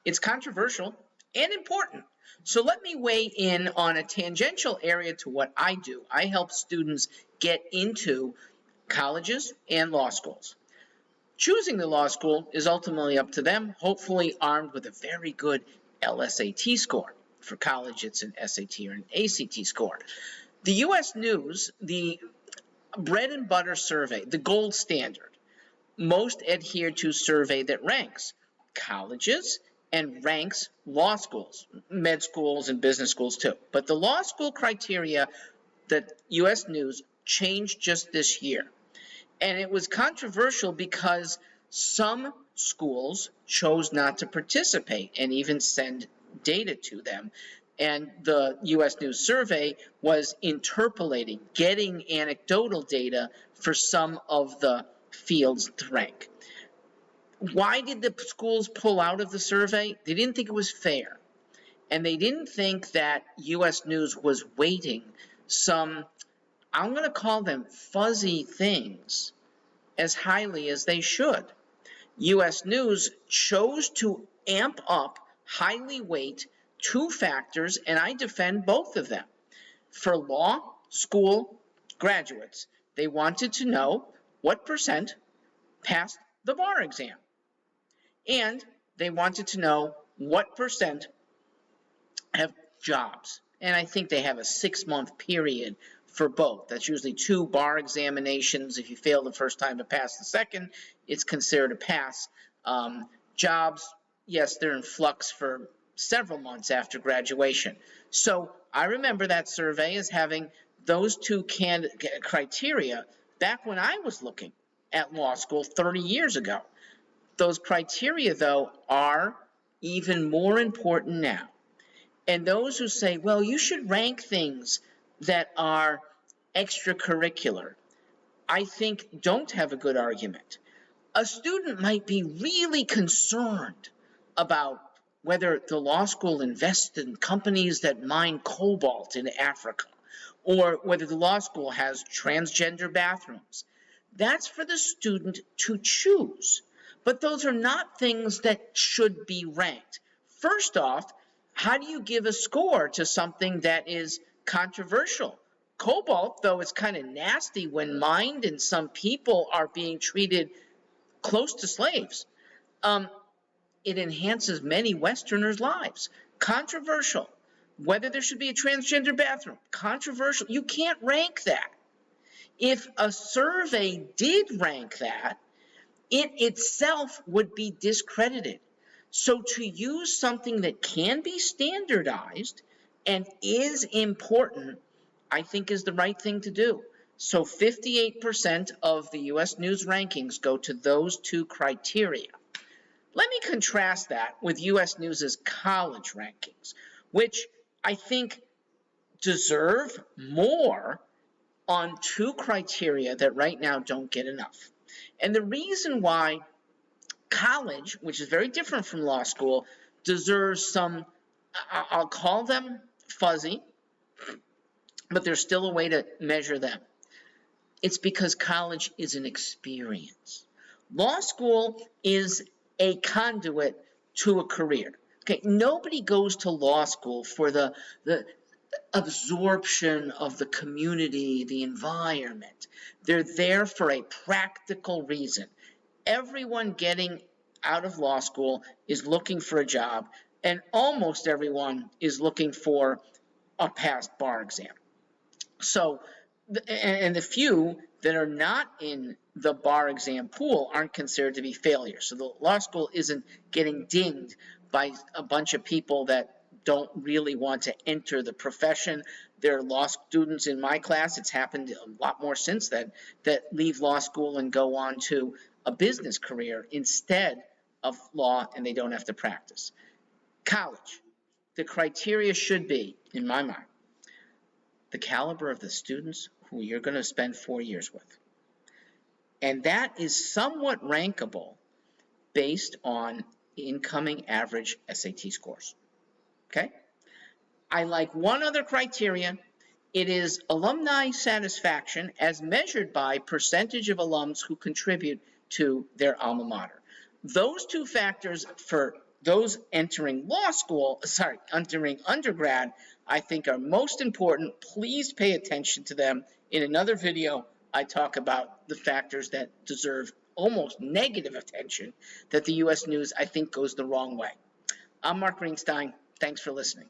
It's controversial and important. So let me weigh in on a tangential area to what I do. I help students get into colleges and law schools. Choosing the law school is ultimately up to them, hopefully armed with a very good LSAT score. For college, it's an SAT or an ACT score. The U.S. News, the bread and butter survey, the gold standard, most adhered to survey that ranks colleges and ranks law schools, med schools and business schools too. But the law school criteria that U.S. News changed just this year. And it was controversial because some schools chose not to participate and even send data to them. And the U.S. News survey was interpolating, getting anecdotal data for some of the fields to rank. Why did the schools pull out of the survey? They didn't think it was fair. And they didn't think that U.S. News was weighting some, I'm going to call them fuzzy things, as highly as they should. U.S. News chose to amp up, highly weight two factors, and I defend both of them. For law school graduates, they wanted to know what percent passed the bar exam. And they wanted to know what percent have jobs. And I think they have a 6-month period for both. That's usually 2 bar examinations. If you fail the first time to pass the second, it's considered a pass. Jobs, yes, they're in flux for several months after graduation. So I remember that survey as having those two criteria back when I was looking at law school 30 years ago. Those criteria, though, are even more important now. And those who say, well, you should rank things that are extracurricular, I think don't have a good argument. A student might be really concerned about whether the law school invests in companies that mine cobalt in Africa, or whether the law school has transgender bathrooms. That's for the student to choose. But those are not things that should be ranked. First off, how do you give a score to something that is controversial? Cobalt, though it's kind of nasty when mined and some people are being treated close to slaves, it enhances many Westerners' lives. Controversial. Whether there should be a transgender bathroom, controversial. You can't rank that. If a survey did rank that, it itself would be discredited. So to use something that can be standardized and is important, I think is the right thing to do. So 58% of the U.S. News rankings go to those two criteria. Let me contrast that with U.S. News's college rankings, which I think deserve more on two criteria that right now don't get enough. And the reason why college, which is very different from law school, deserves some, I'll call them fuzzy, but there's still a way to measure them. It's because college is an experience. Law school is a conduit to a career. Okay, nobody goes to law school for the absorption of the community, the environment. They're there for a practical reason. Everyone getting out of law school is looking for a job, and almost everyone is looking for a passed bar exam. So, and the few that are not in the bar exam pool aren't considered to be failures. So the law school isn't getting dinged by a bunch of people that don't really want to enter the profession. There are law students in my class, it's happened a lot more since then, that leave law school and go on to a business career instead of law, and they don't have to practice. College, the criteria should be, in my mind, the caliber of the students who you're going to spend 4 years with. And that is somewhat rankable based on incoming average SAT scores. Okay? I like one other criteria. It is alumni satisfaction as measured by percentage of alums who contribute to their alma mater. Those two factors for Those entering entering undergrad, I think are most important. Please pay attention to them. In another video, I talk about the factors that deserve almost negative attention that the U.S. news, I think, goes the wrong way. I'm Mark Greenstein. Thanks for listening.